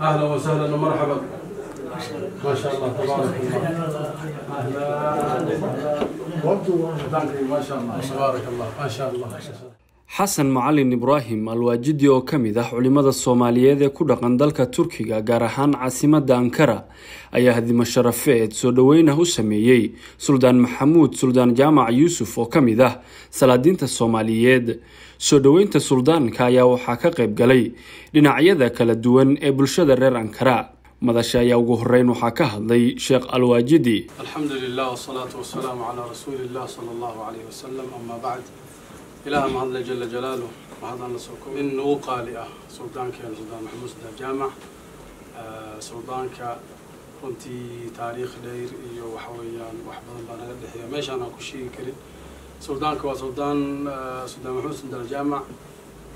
أهلا وسهلا ومرحبا. ما شاء الله تبارك الله. أهلا ما شاء الله تبارك الله ما شاء الله. xasan macalin ibraahim alwaajidi oo ka mid ah culimada Soomaaliyeed ee ku dhaqan dalka Turkiga gaar ahaan caasimadda Ankara ayaa hadimo sharafeed soo dhaweyn u sameeyay Suldaan Maxamuud Suldaan Jaamac Yuusuf oo ka mid ah salaadiinta Soomaaliyeed. soo dhaweynta suldaanka ayaa waxaa ka qayb galay dhinacyada kala duwan ee bulshada reer Ankara. madasha ayaa ugu horeyn waxaa ka hadlay Sheekh Alwaajidi. Alxamdulillah wasalaatu wasalaamu calaa rasuulillah sallallahu alayhi wasallam. Amma ba'd. إله ما هذا جل جلاله وهذا نسوكم إنه قالي سلطان كان سلطان محمود سلطان جامع سلطان كنتي تاريخ دير وحويان وحبا بنا قد ماشي أنا كشي كريم سلطان كوسلطان سلطان محمود سلطان جامع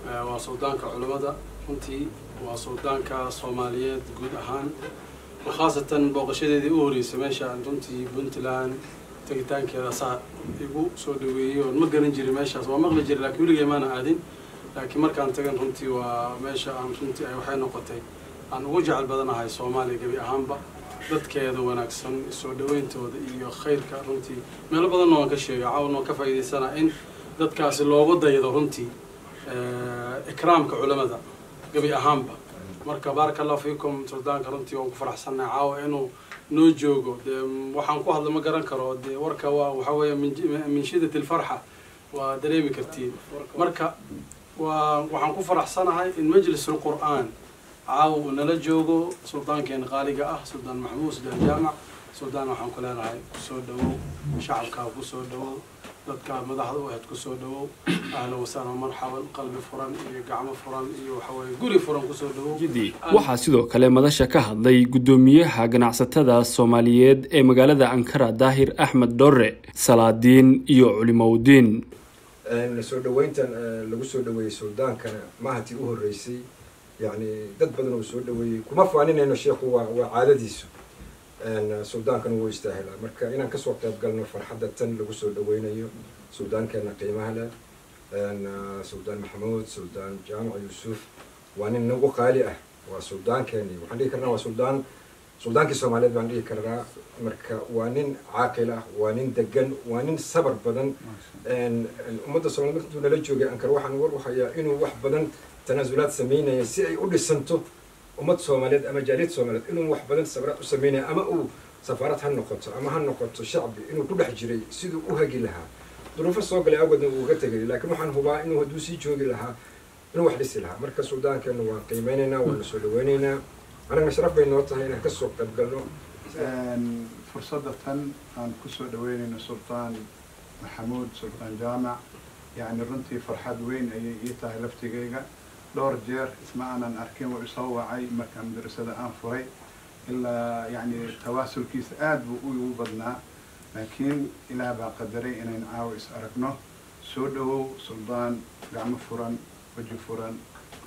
وسلطان كعلماء كنتي وسلطان كصوماليات جود أهان وخاصة بوقشة دي أوري سماشي عن كنتي بنتلان تجتان كذا صار يبو سودوي والمجرن جري ماشى سواء مغلى جري لكن يقول لي ما أنا قاعدين لكن مركان تجن كنتي وماشى عم كنتي أي وحين نقطتين أنا وجع البدن هاي صومالي جبي أهانبا ضد كذا وناكسن سودوي أنت وده خير كرنتي ما البدن نوع كشيء عاون وكفى إذا سنة إن ضد كاس اللي وضع إذا كنتي إكرام كعلماء ذا جبي أهانبا مركا بارك الله فيكم سلطان كرنتي وفرح سنة عاو إنه نوجوجو waxaan ku hadla ma garan karo warka waxa weeye min shidati alfarha wa dareemi kartiin marka waxaan ku faraxsanahay in majlis alquran aaw nala joogo sultaankeena qaaliga ah Suldaan Maxamuud Suldaan Jaamac Suldaan waxaan ku leenahay soo dhawow shacabka ku soo dhawow dadka madaxda u aad ku soo dhawow ahlan wa sahlan marhaban qalbi furan iyo gacmo furan iyo waxa weeye guri furan ku soo dhawow. waxaa sidoo kale madasha ka hadlay gudoomiyaha ganacsatada Soomaaliyeed ee magaalada Ankara Daahir Ahmed Dorre salaadiin iyo culimowdiin. soo dhaweyntan lagu soo dhaweeyay sultaankana maahantii u horeysay dad badan oo soo dhaweeyay kuma faaninayno sheekhu waa caadadiisu سلطان كانوا يستاهل مركا إن كسوق قبلنا فرحة تن لو سودوينيو سلطان كان قيمة له سلطان محمود سلطان جامع يوسف وأنا نقول قالئة وسلطان كاني وعندي كنا وسلطان كسوماليد وعندي كنا مركا وأنا عاقلة وأنا دجن وأنا صبر بدن أن أمد الصوماليد دون لجوج أنكر واحد نروح يا إنه واحد بدن تنازلات سمينة يسيء يقول السنتو ومد صوماليد أما جاليد صوماليد إنه واحد بدن صبرات وسمينة أما أو سفارات هالنقطة أما هالنقطة شعبي إنه كل حجري سيدو أوهجي لها ظروف السوق اللي أوجد وقتجري لكن وحن هو إنه هدوسي جوجي لها إنه واحد يصير لها مركز السودان كانوا قيميننا والسودويننا أنا مشرف بين نقطة هنا كسوق قبله فرصة عن كسودويننا سلطان محمود سلطان جامع رنتي فرحة وين يتاه لفتجيجا دور جير اسمعنا أركين ويصوّع عي مكان مدرسة أنفري إلا تواصل كيس آد وبدنا لكن إلى بقدري إن نعاوز أركنه سودو سلطان قام فرن وجه فرن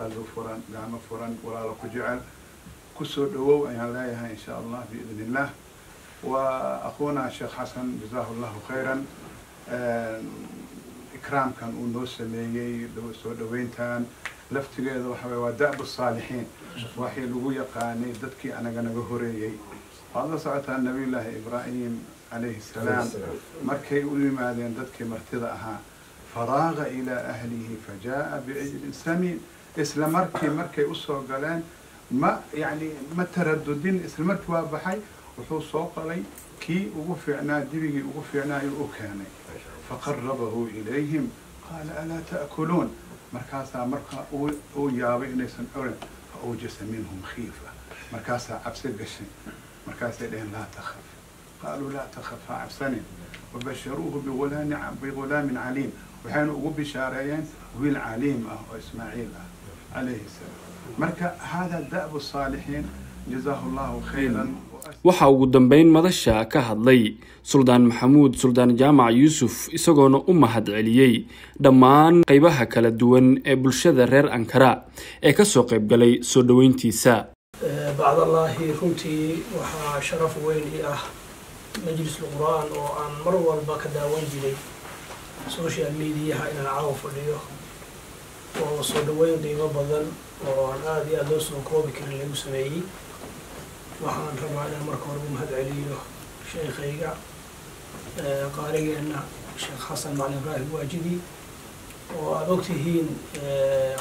قلب فرن قام فرن ولا ركجعل كسودو أن لا إن شاء الله بإذن الله. وأخونا الشيخ حسن جزاه الله خيرا إكرام كان أنوس ميجي سودو وينتان laftigeeda waxa waa da'b الصالحين waxay lagu yaqaanay dadkii anaga naga horeeyay wada socota nabi ilaahi ibraahim alayhi salaam markay u yimaadeen dadkii martida ahaa faraaga ila ahlihi fajaa bi'ajl samin isla markay u soo galeen ma taraddudin isla markii waa baxay wuxuu soo qalay kii ugu fiicnaa dibigii ugu fiicnaa uu keenay faqarrabahu ilayhim qala ala ta'kulun مركاسا مركا أو يابي إنسان أورن فأوجس منهم خيفة مركاسا عبسي قشن مركاسا لين لا تخف قالوا لا تخف عبسني وبشروه بغلام عليم وحين أقول بشارين والعليم وإسماعيل عليه السلام مركا هذا دأب الصالحين جزاه الله خيرا. waxa ugu dambeyn madasha ka hadlay Suldaan Maxamuud Suldaan Jaamac Yuusuf isagoona u mahad celiyay dhammaan qaybaha kala duwan ee bulshada reer Ankara ee ka soo qayb galay soo dhaweyntiisa. بعد الله runtii waxa sharaf weyn ah majlis alquran oo aan mar walba ka daawan jiray social media ina caaw fadhiyo oo soo dhaweyn qiimo badan oo aan aad iyo aad loo soo koobi karin lagu sameeyey. waxaan rabaa inaan marka hore u mahad celiyo sheekhayga qaarigeena sheekh xasan macalin ibraahim waajidi oo aad ogtihiin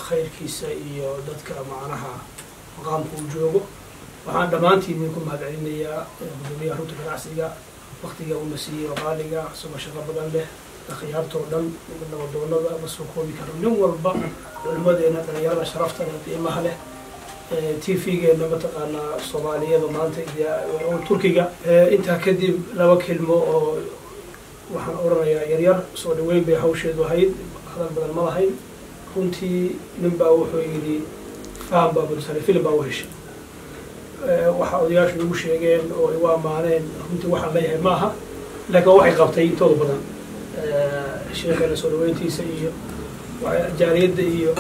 khayrkiisa iyo dadka macnaha maqaamka uu joogo. waxaan dhammaantiin idinku mahad celinayaa gudoomiyaha runta ganacsiga waqtiga uuna siiyey qaaliga isagoo shaqo badan leh akhyaartoo dhan nabadoonada ma soo koobi karo nin walba culimadeena dhalinyarada sharafta leh qiimaha leh tvgeena mataqaanaa soomaaliyada maanta turkiga. intaa kadib laba kelmo oo waxaan oranayaa yaryar soo dhaweyn bay hawsheedu ahayd hadal badan ma lahayn. runtii nin baa wuxuu yidhi faham baa bursane filim baa u heshay. waxa odayaashu igu sheegeen oo igu ammaaneen runtii waxaan leeyahay maaha laakiin waxay qabtay intooda badan sheekheena soo dhaweyntiisa iyo jaariyadda iyo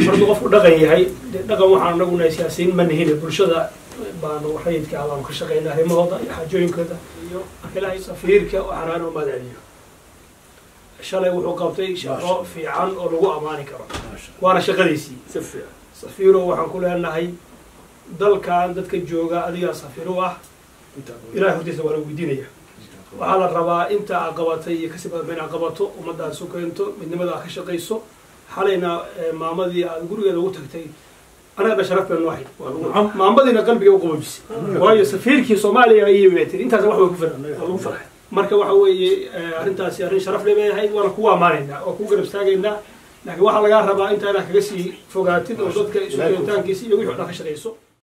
markuu qofku dhaqan yahay dhaqan waxaan anaguna siyaasiyiin ma nihine bulshada baanu rayidka ah baanu ka shaqaynaa arrimahooda iyo xaajooyinkooda iyo marka ilaahay safiirka waxaan aan u mahad celiyo. shalay wuxuu qabtay shaqo fiican oo lagu ammaani karo waana shaqadiisii safiiro waxaan ku leenahay dalkan dadka jooga adigaa safiir u ah ilaahay hortiisa waa la weydiinaya. waxaa la rabaa inta aad qabatay iyo kasii badan inaad qabato ummadda aad isu keento midnimada aad ka shaqayso. xalayna maamadii aad gurigeeda ugu tagtay anaga sharaf baan noohay maamadiina qalbiga u qaboojisay waayo safiirkii Soomaaliya ay yeelatay intaas wax way ku filan lagu farxay. marka waxa weeye arrintaasi arrin sharaf leeyahay waana ku amaanaynaa oo ku garab taagaynaa laakiin waxa laga rabaa inta aad kaga sii fogaatid oo dadka isu keentaankiisa iyo wixii dhan ka shaqayso.